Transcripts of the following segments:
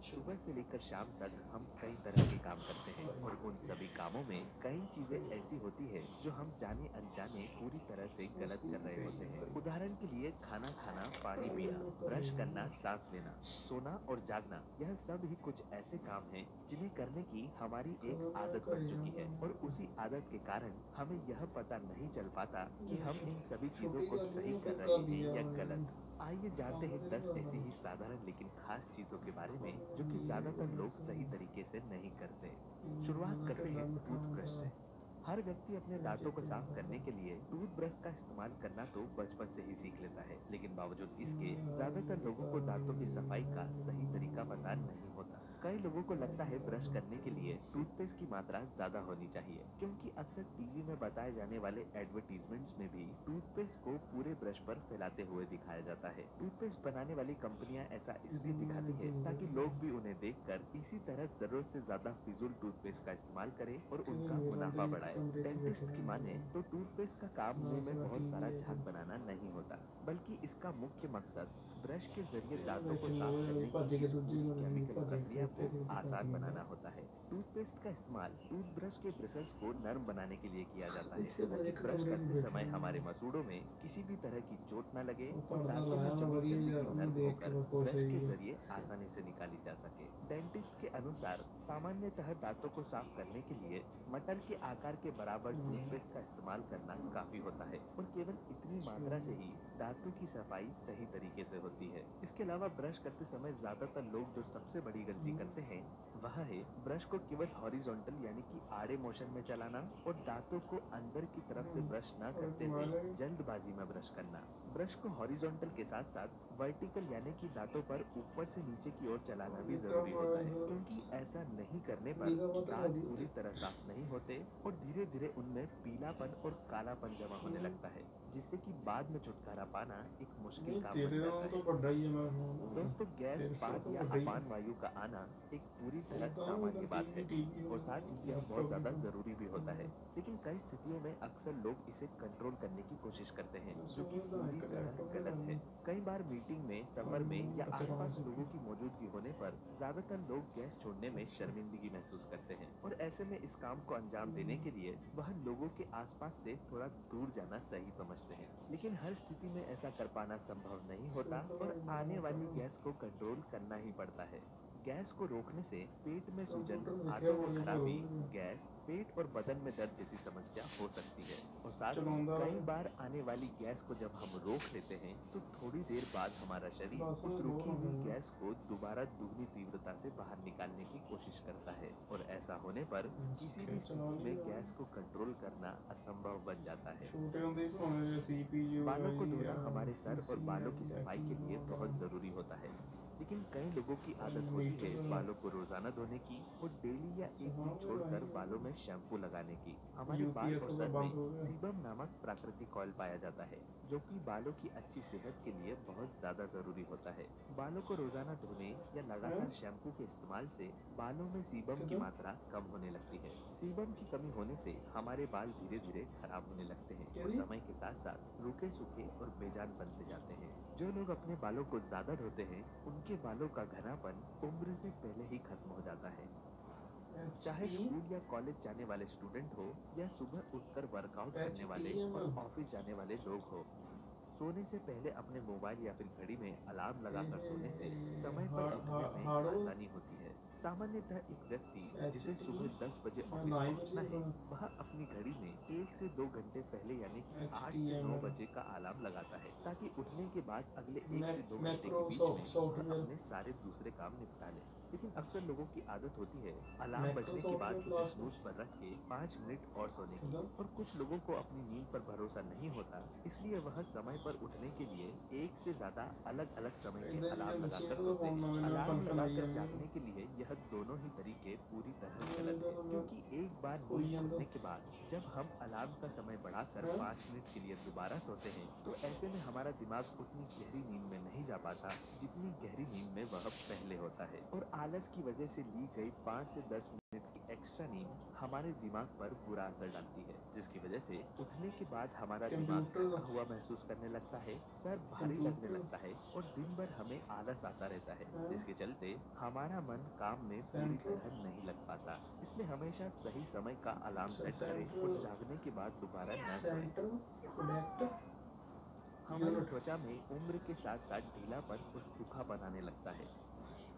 सुबह से लेकर शाम तक हम कई तरह के काम करते हैं और उन सभी कामों में कई चीजें ऐसी होती है जो हम जाने अनजाने पूरी तरह से गलत कर रहे होते हैं। उदाहरण के लिए खाना खाना, पानी पीना, ब्रश करना, सांस लेना, सोना और जागना, यह सब ही कुछ ऐसे काम हैं जिन्हें करने की हमारी एक आदत बन चुकी है और उसी आदत के कारण हमें यह पता नहीं चल पाता कि हम इन सभी चीजों को सही कर रहे हैं या गलत। आइए जानते हैं 10 ऐसी ही साधारण लेकिन खास चीजों के बारे में जो कि ज्यादातर लोग सही तरीके से नहीं करते। शुरुआत करते हैं टूथब्रश से। हर व्यक्ति अपने दांतों को साफ करने के लिए टूथब्रश का इस्तेमाल करना तो बचपन से ही सीख लेता है, लेकिन बावजूद इसके ज्यादातर लोगों को दांतों की सफाई का सही तरीका पता नहीं होता। कई लोगों को लगता है ब्रश करने के लिए टूथपेस्ट की मात्रा ज्यादा होनी चाहिए, क्योंकि अक्सर टीवी में बताए जाने वाले एडवर्टीजमेंट्स में भी टूथपेस्ट को पूरे ब्रश पर फैलाते हुए दिखाया जाता है। टूथपेस्ट बनाने वाली कंपनियां ऐसा इसलिए दिखाती है ताकि लोग भी उन्हें देखकर इसी तरह जरूरत से ज्यादा फिजूल टूथपेस्ट का इस्तेमाल करें और उनका मुनाफा बढ़ाए। डेंटिस्ट की माने तो टूथपेस्ट का काम मुंह में बहुत सारा झाग बनाना नहीं होता, बल्कि इसका मुख्य मकसद ब्रश के जरिए दांतों को साफ करने की इस पूरी केमिकल प्रक्रिया को आसान बनाना होता है। टूथपेस्ट का इस्तेमाल टूथब्रश के ब्रिसल्स को नरम बनाने के लिए किया जाता है, ताकि ब्रश करते समय हमारे मसूड़ों में किसी भी तरह की चोट न लगे और दांतों में जमी गंदगी नरम होकर ब्रश के जरिए आसानी से निकाली जा सके। डेंटिस्ट के अनुसार सामान्यतः दांतों को साफ करने के लिए मटर के आकार के बराबर टूथपेस्ट का इस्तेमाल करना काफी होता है और केवल इतनी मात्रा से ही दांतों की सफाई सही तरीके से होती है। इसके अलावा ब्रश करते समय ज्यादातर लोग जो सबसे बड़ी गलती करते हैं वह है ब्रश को केवल हॉरिजॉन्टल यानी कि आड़े मोशन में चलाना और दांतों को अंदर की तरफ से ब्रश न करते हुए जल्दबाजी में ब्रश करना। ब्रश को हॉरिजॉन्टल के साथ साथ वर्टिकल यानी कि दांतों पर ऊपर से नीचे की ओर चलाना भी जरूरी होता है, क्योंकि ऐसा नहीं करने पर दांत पूरी तरह साफ नहीं होते और धीरे धीरे उनमें पीलापन और कालापन जमा होने लगता है, जिससे कि बाद में छुटकारा पाना एक मुश्किल काम बन तेरे जाता नालों तो है। बड़ा ही है मैं हूँ। दोस्तों, गैस, तेरे से पाद तो या बड़ा ही अपान वायु का आना एक पूरी तरह होता हूँ सामान्य उधर बात है ठीक ही और साथ ही यह बहुत लैपटॉप ज्यादा की जरूरी भी होता है, लेकिन कई स्थितियों में अक्सर लोग इसे कंट्रोल करने की कोशिश करते हैं, तो जो कि सोने का पूरी एक तरह लैपटॉप गलत है। है कई बार मीटिंग में, सफर में या बच्चा कहाँ आसपास से लोगों की मौजूदगी होने पर ज्यादातर लोग गैस छोड़ने में अच्छा शर्मिंदगी महसूस करते हैं और ऐसे में इस काम को अंजाम देने के लिए वह लोगों के आसपास से थोड़ा दूर जाना सही समझते हैं, लेकिन हर स्थिति में ऐसा कर पाना संभव नहीं होता सोने का और एक आने वाली लैपटॉप गैस को कंट्रोल करना ही पड़ता है। गैस को रोकने से पेट में सूजन, कंप्यूटर सीखे आंतों में बड़ी खराबी, करो गैस, पेट और बदन में दर्द जैसी समस्या हो सकती है और साथ ही चलाऊंगा कई बार आने वाली गैस को जब हम रोक लेते हैं तो थोड़ी देर बाद हमारा शरीर बस उस वो रुकी हुई ना गैस को दोबारा दुगनी तीव्रता से बाहर निकालने की कोशिश करता है और ऐसा होने पर किसी भी चला स्थिति में लिया गैस को कंट्रोल करना असंभव बन जाता है। छोटे होंगे ही पुराने CPU बालों है को या धोना हमारे सर और PC है बालों की सफाई बैटरी के लिए बहुत वगैरह जरूरी होता है, लेकिन कई लोगों की आदत होती है मीटर बालों को रोजाना धोने की और डेली या एक दिन सफाई छोड़कर बालों में लाएंगे शैम्पू लगाने की। हमारे बाल और UPS तो सर में बंद हो गया सीबम नामक प्राकृतिक ऑयल पाया जाता है, जो कि बालों की अच्छी सेहत के लिए बहुत ज्यादा जरूरी होता है। बालों को रोजाना धोने या है लगातार शैम्पू के इस्तेमाल से बालों में सीबम की किधर मात्रा कम होने लगती है। सीबम की कमी होने से हमारे बाल धीरे धीरे खराब होने लगते हैं और केरी समय के साथ साथ रूखे सूखे और बेजान बनते जाते हैं। जो लोग अपने बालों को ज्यादा धोते हैं उनके बालों का घनापन उम्र से पहले ही खत्म हो जाता है। चाहे HP स्कूल या कॉलेज जाने वाले स्टूडेंट हो या सुबह उठकर वर्कआउट करने वाले और HPM ऑफिस जाने वाले लोग हो, सोने से पहले अपने मोबाइल या फिर घड़ी में अलार्म लगाकर सोने से समय पर उठने में हार्डो आसानी होती है। सामान्यतः एक व्यक्ति जिसे HP सुबह 10 बजे मैं ऑफिस 9 पहुंचना बजे है, वह अपनी घड़ी में 1 से 2 घंटे पहले यानी कि 8 से 9 HTML बजे का अलार्म लगाता है, ताकि उठने के बाद अगले 1 से 2 घंटे के बीच में मैक्रोसॉफ्ट वह सॉफ्टवेयर अपने सारे दूसरे काम निपटा ले। लेकिन अक्सर लोगों की आदत होती है अलार्म बजने के माइक्रोसॉफ्ट बाद में उसे क्लास में स्नूज पर रख के 5 मिनट और सोने की, किधर और कुछ लोगों को अपनी नींद पर भरोसा नहीं होता, इसलिए वह समय पर उठने के लिए एक से ज्यादा अलग अलग समय के इधर ये अलार्म मशीन लगाकर तो सोते फोन हैं। में अलार्म पंखा नहीं लगाकर है जागने के लिए यह दोनों ही तरीके पूरी तरह गलत है, इधर में क्योंकि एक बार कोई नींद अंदर खुलने के बाद जब हम अलार्म का समय बढ़ाकर है 5 मिनट के लिए दोबारा सोते हैं तो ऐसे में हमारा दिमाग उतनी गहरी नींद में नहीं जा पाता जितनी गहरी नींद में वह पहले होता है, और आलस की वजह से ली गई 5 से 10 मिनट की एक्स्ट्रा नींद हमारे दिमाग पर बुरा असर डालती है, जिसकी वजह से उठने के बाद हमारा दिमाग कंप्यूटर थका हुआ महसूस करने लगता है, सर भारी लगने कंप्यूटर लगता है और दिन भर हमें आलस आता रहता है, जिसके चलते हमारा मन काम में पूरी सेंट्रल तरह नहीं लग पाता। इसलिए हमेशा सही समय का अलार्म सेट करें और सेंट्रल जागने के बाद दोबारा न सोएं। सेंट्रल कनेक्ट हमारी यूनिट। त्वचा में उम्र के साथ साथ ढीलापन और सूखापन आने लगता है।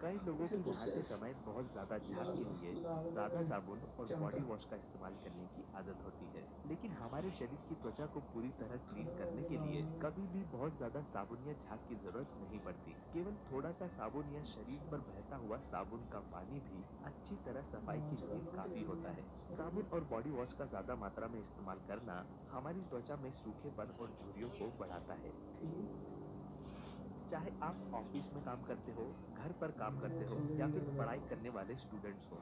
कई लोगों इसे की नहाते प्रोसेस समय बहुत ज़्यादा झाग के लिए लाल ज़्यादा साबुन और चमका बॉडी वॉश का इस्तेमाल करने की आदत होती है, लेकिन हमारे शरीर की त्वचा को पूरी तरह क्लीन करने के लिए कभी भी बहुत ज़्यादा साबुन या झाग की ज़रूरत नहीं पड़ती। केवल थोड़ा सा साबुन या शरीर पर बहता हुआ साबुन का पानी भी अच्छी तरह सफाई के लिए काफ़ी होता है। साबुन और बॉडी वॉश का ज़्यादा मात्रा में इस्तेमाल करना हमारी त्वचा में सूखेपन और झुर्रियों को बढ़ाता है। चाहे आप ऑफिस में काम करते हो, घर पर काम करते हो या फिर पढ़ाई करने वाले स्टूडेंट्स हो,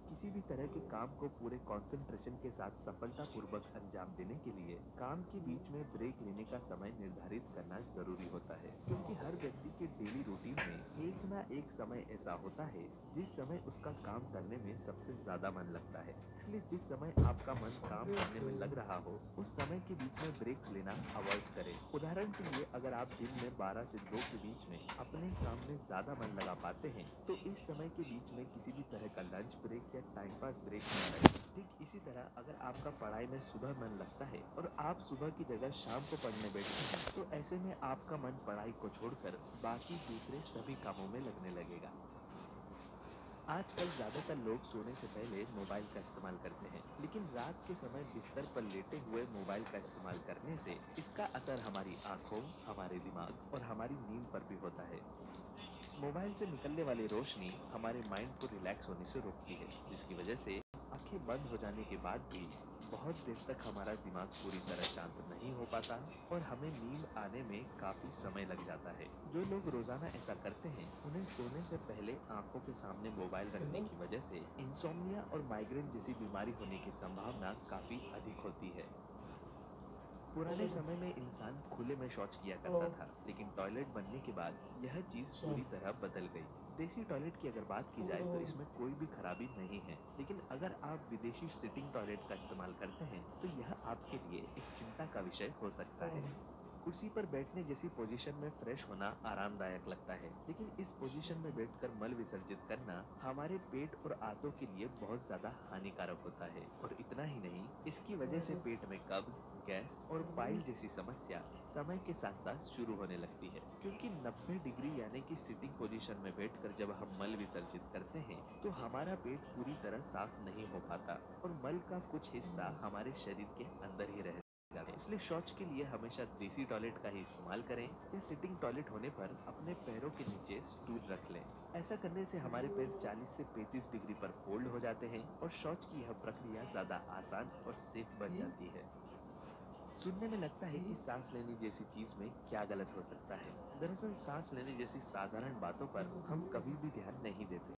किसी भी तरह के काम को पूरे कंसंट्रेशन के साथ सफलतापूर्वक अंजाम देने के लिए काम के बीच में ब्रेक लेने का समय निर्धारित करना जरूरी होता है, क्योंकि हर व्यक्ति के डेली रूटीन में एक ना एक समय ऐसा होता है जिस समय उसका काम करने में सबसे ज्यादा मन लगता है। इसलिए जिस समय आपका मन काम करने में लग रहा हो, उस समय के बीच में ब्रेक्स लेना अवॉइड करें। उदाहरण के लिए अगर आप दिन में 12 से 2 के बीच में अपने काम में ज्यादा मन लगा पाते हैं, तो इस समय के बीच में किसी भी तरह का लंच ब्रेक या टाइम पास ब्रेक न लें। ठीक इसी तरह अगर आपका पढ़ाई में सुबह मन लगता है और आप सुबह की जगह शाम को पढ़ने बैठते हैं, तो ऐसे में आपका मन पढ़ाई को छोड़कर बाकी दूसरे सभी कामों में लगने लगेगा। आजकल ज्यादातर लोग सोने से पहले मोबाइल का इस्तेमाल करते हैं, लेकिन रात के समय बिस्तर पर लेटे हुए मोबाइल का इस्तेमाल करने से इसका असर हमारी आंखों, हमारे दिमाग और हमारी नींद पर भी होता है। मोबाइल से निकलने वाली रोशनी हमारे माइंड को रिलैक्स होने से रोकती है, जिसकी वजह से आंखें बंद हो जाने के बाद भी बहुत देर तक हमारा दिमाग पूरी तरह शांत नहीं हो पाता और हमें नींद आने में काफी समय लग जाता है। जो लोग रोजाना ऐसा करते हैं, उन्हें सोने से पहले आंखों के सामने मोबाइल रखने की वजह से इंसोम्निया और माइग्रेन जैसी बीमारी होने की संभावना काफी अधिक होती है। पुराने समय में इंसान खुले में शौच किया करता था, लेकिन टॉयलेट बनने के बाद यह चीज पूरी तरह बदल गई। देसी टॉयलेट की अगर बात की जाए तो इसमें कोई भी खराबी नहीं है, लेकिन अगर आप विदेशी सिटिंग टॉयलेट का इस्तेमाल करते हैं तो यह आपके लिए एक चिंता का विषय हो सकता है। कुर्सी पर बैठने जैसी पोजीशन में फ्रेश होना आरामदायक लगता है, लेकिन इस पोजीशन में बैठकर मल विसर्जित करना हमारे पेट और आंतों के लिए बहुत ज्यादा हानिकारक होता है। और इतना ही नहीं, इसकी वजह से पेट में कब्ज, गैस और पाइल जैसी समस्या समय के साथ साथ शुरू होने लगती है, क्योंकि 90 डिग्री यानी कि सिटिंग पोजीशन में बैठकर जब हम मल विसर्जित करते हैं तो हमारा पेट पूरी तरह साफ नहीं हो पाता और मल का कुछ हिस्सा हमारे शरीर के अंदर ही रह जाता है। इसलिए शौच के लिए हमेशा देसी टॉयलेट का ही इस्तेमाल करें या सिटिंग टॉयलेट होने पर अपने पैरों के नीचे स्टूल रख लें। ऐसा करने से हमारे पैर 40 से 35 डिग्री पर फोल्ड हो जाते हैं और शौच की यह प्रक्रिया ज्यादा आसान और सेफ बन जाती है। सुनने में लगता है कि सांस लेने जैसी चीज में क्या गलत हो सकता है। दरअसल सांस लेने जैसी साधारण बातों पर हम कभी भी ध्यान नहीं देते।